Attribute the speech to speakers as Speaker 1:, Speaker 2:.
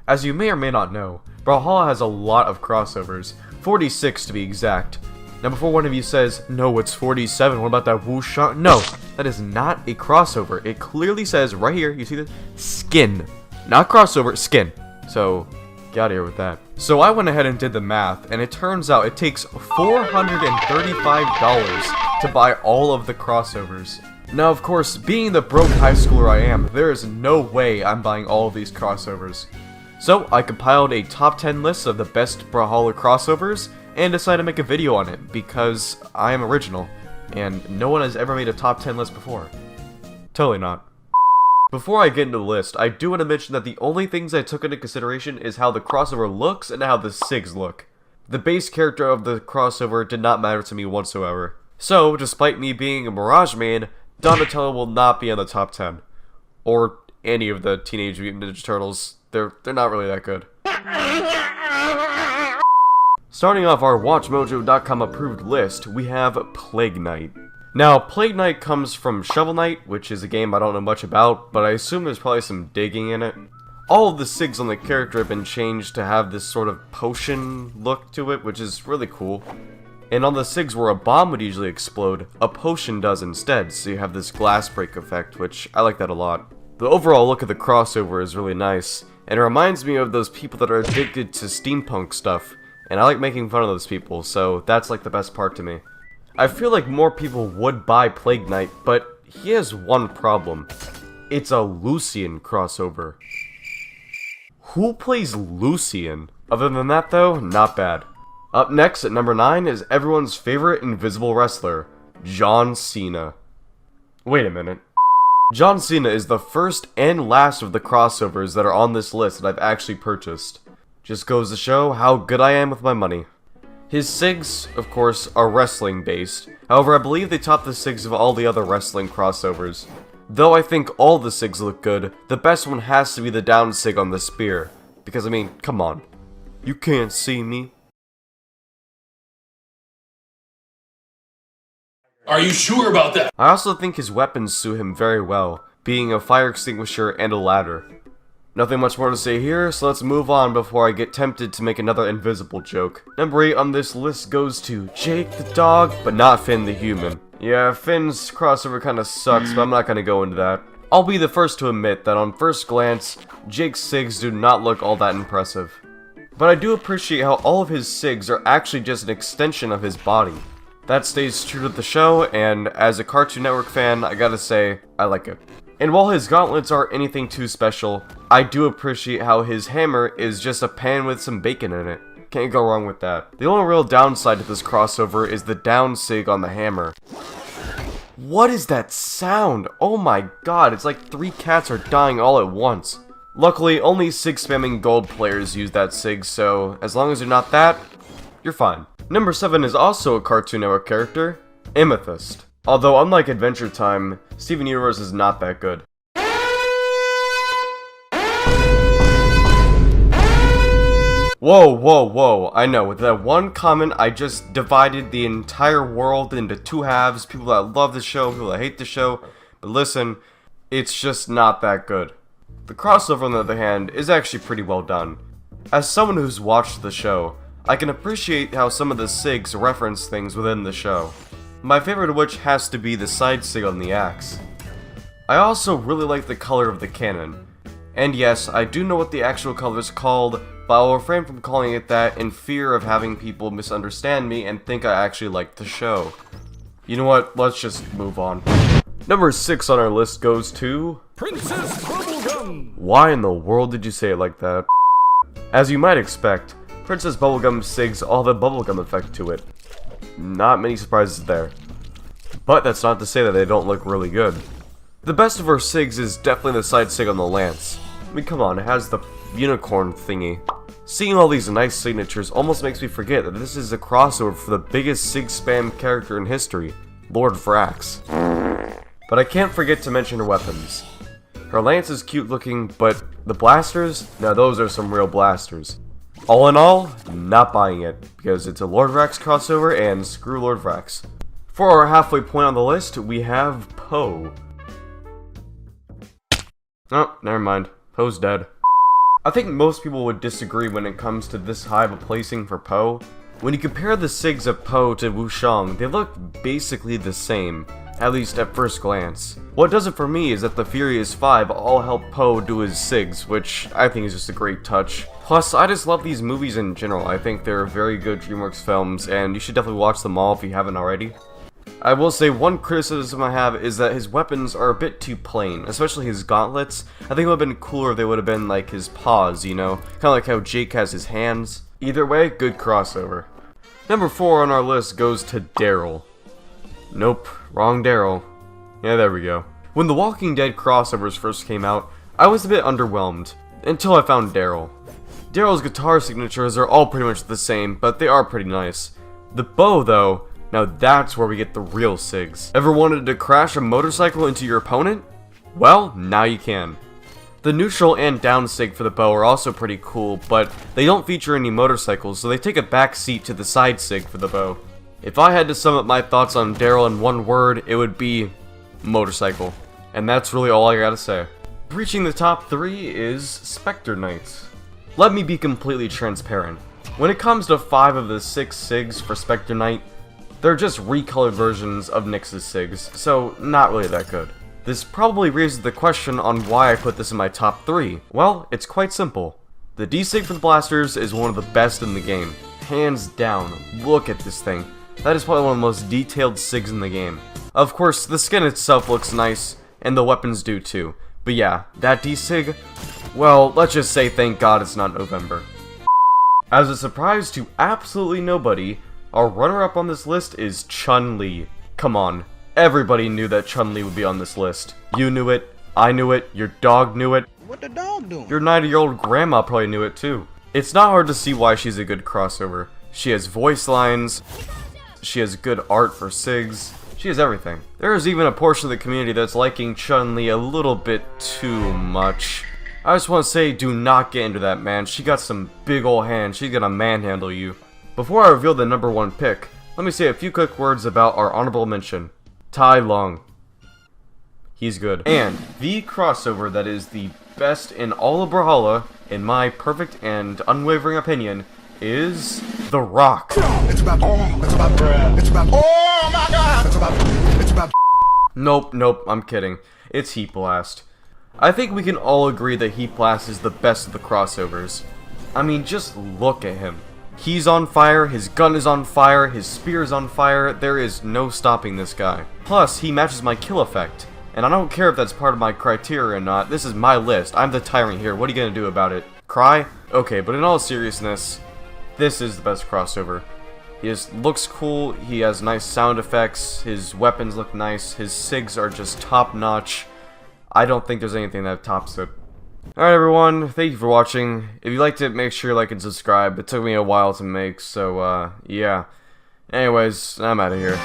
Speaker 1: As you may or may not know, Brawlhalla has a lot of crossovers, 46 to be exact. Now before one of you says, no it's 47, what about that whoosh shot? No, that is not a crossover. It clearly says right here, you see this? Skin. Not crossover, skin. So, get out of here with that. So I went ahead and did the math, and it turns out it takes $435 to buy all of the crossovers. Now of course, being the broke high schooler I am, there is no way I'm buying all of these crossovers. So I compiled a top 10 list of the best Brawlhalla crossovers, and decided to make a video on it, because I am original, and no one has ever made a top 10 list before. Totally not. Before I get into the list, I do want to mention that the only things I took into consideration is how the crossover looks and how the SIGs look. The base character of the crossover did not matter to me whatsoever. So, despite me being a Mirage main, Donatello will not be on the top 10. Or any of the Teenage Mutant Ninja Turtles. They're not really that good. Starting off our WatchMojo.com approved list, we have Plague Knight. Now, Plague Knight comes from Shovel Knight, which is a game I don't know much about, but I assume there's probably some digging in it. All of the SIGs on the character have been changed to have this sort of potion look to it, which is really cool. And on the SIGs where a bomb would usually explode, a potion does instead, so you have this glass break effect, which I like that a lot. The overall look of the crossover is really nice, and it reminds me of those people that are addicted to steampunk stuff, and I like making fun of those people, so that's like the best part to me. I feel like more people would buy Plague Knight, but he has one problem. It's a Lucian crossover. Who plays Lucian? Other than that though, not bad. Up next at number 9 is everyone's favorite invisible wrestler, John Cena. Wait a minute. John Cena is the first and last of the crossovers that are on this list that I've actually purchased. Just goes to show how good I am with my money. His SIGs, of course, are wrestling based. However, I believe they top the SIGs of all the other wrestling crossovers. Though I think all the SIGs look good, the best one has to be the down SIG on the spear. Because I mean, come on. You can't see me.
Speaker 2: Are you sure about that?
Speaker 1: I also think his weapons suit him very well, being a fire extinguisher and a ladder. Nothing much more to say here, so let's move on before I get tempted to make another invisible joke. Number 8 on this list goes to Jake the dog, but not Finn the human. Yeah, Finn's crossover kinda sucks, but I'm not gonna go into that. I'll be the first to admit that on first glance, Jake's SIGs do not look all that impressive. But I do appreciate how all of his SIGs are actually just an extension of his body. That stays true to the show, and as a Cartoon Network fan, I gotta say, I like it. And while his gauntlets aren't anything too special, I do appreciate how his hammer is just a pan with some bacon in it. Can't go wrong with that. The only real downside to this crossover is the down SIG on the hammer. What is that sound? Oh my god, it's like 3 cats are dying all at once. Luckily, only SIG spamming gold players use that SIG, so as long as you're not that, you're fine. Number 7 is also a Cartoon Network character, Amethyst. Although unlike Adventure Time, Steven Universe is not that good. Whoa, I know, with that one comment I just divided the entire world into 2 halves, people that love the show, people that hate the show, but listen, it's just not that good. The crossover on the other hand is actually pretty well done. As someone who's watched the show, I can appreciate how some of the SIGs reference things within the show. My favorite of which has to be the side SIG on the axe. I also really like the color of the cannon. And yes, I do know what the actual color is called, but I'll refrain from calling it that in fear of having people misunderstand me and think I actually like the show. You know what, let's just move on. Number 6 on our list goes to...
Speaker 2: Princess Bubblegum!
Speaker 1: Why in the world did you say it like that? As you might expect, Princess Bubblegum SIGs all the bubblegum effect to it. Not many surprises there. But that's not to say that they don't look really good. The best of her SIGs is definitely the side SIG on the lance. I mean, come on, it has the unicorn thingy. Seeing all these nice signatures almost makes me forget that this is a crossover for the biggest SIG spam character in history, Lord Vrax. But I can't forget to mention her weapons. Her lance is cute looking, but the blasters? Now those are some real blasters. All in all, not buying it, because it's a Lord Vrax crossover, and screw Lord Vrax. For our halfway point on the list, we have Poe. Oh, never mind. Poe's dead. I think most people would disagree when it comes to this high of a placing for Poe. When you compare the SIGs of Poe to Wushang, they look basically the same, at least at first glance. What does it for me is that the Furious 5 all help Poe do his SIGs, which I think is just a great touch. Plus, I just love these movies in general. I think they're very good DreamWorks films, and you should definitely watch them all if you haven't already. I will say one criticism I have is that his weapons are a bit too plain, especially his gauntlets. I think it would have been cooler if they would have been like his paws, you know? Kind of like how Jake has his hands. Either way, good crossover. Number 4 on our list goes to Daryl. Nope, wrong Daryl. Yeah, there we go. When the Walking Dead crossovers first came out, I was a bit underwhelmed, until I found Daryl. Daryl's guitar signatures are all pretty much the same, but they are pretty nice. The bow, though, now that's where we get the real SIGs. Ever wanted to crash a motorcycle into your opponent? Well, now you can. The neutral and down SIG for the bow are also pretty cool, but they don't feature any motorcycles, so they take a back seat to the side SIG for the bow. If I had to sum up my thoughts on Daryl in one word, it would be motorcycle. And that's really all I gotta say. Reaching the top 3 is Spectre Knight. Let me be completely transparent. When it comes to 5 of the 6 SIGs for Spectre Knight, they're just recolored versions of Nyx's SIGs, so not really that good. This probably raises the question on why I put this in my top 3. Well, it's quite simple. The D-SIG for the blasters is one of the best in the game. Hands down, look at this thing. That is probably one of the most detailed SIGs in the game. Of course, the skin itself looks nice, and the weapons do too. But yeah, that D-SIG, well, let's just say thank God it's not November. As a surprise to absolutely nobody, our runner-up on this list is Chun Li. Come on, everybody knew that Chun Li would be on this list. You knew it, I knew it, your dog knew it.
Speaker 3: What the dog doing?
Speaker 1: Your 90-year-old grandma probably knew it too. It's not hard to see why she's a good crossover. She has voice lines, she has good art for SIGs, she has everything. There is even a portion of the community that's liking Chun Li a little bit too much. I just want to say, do not get into that, man. She got some big ol' hands. She's gonna manhandle you. Before I reveal the number 1 pick, let me say a few quick words about our honorable mention. Tai Lung. He's good. And the crossover that is the best in all of Brawlhalla, in my perfect and unwavering opinion, is The Rock.
Speaker 3: It's about oh my god! It's about
Speaker 1: Nope, I'm kidding. It's Heat Blast. I think we can all agree that Heat Blast is the best of the crossovers. I mean, just look at him. He's on fire, his gun is on fire, his spear is on fire, there is no stopping this guy. Plus, he matches my kill effect. And I don't care if that's part of my criteria or not, this is my list, I'm the tyrant here, what are you gonna do about it? Cry? Okay, but in all seriousness, this is the best crossover. He just looks cool, he has nice sound effects, his weapons look nice, his SIGs are just top notch. I don't think there's anything that tops it. Alright everyone, thank you for watching. If you liked it, make sure you like and subscribe. It took me a while to make, so yeah. Anyways, I'm out of here.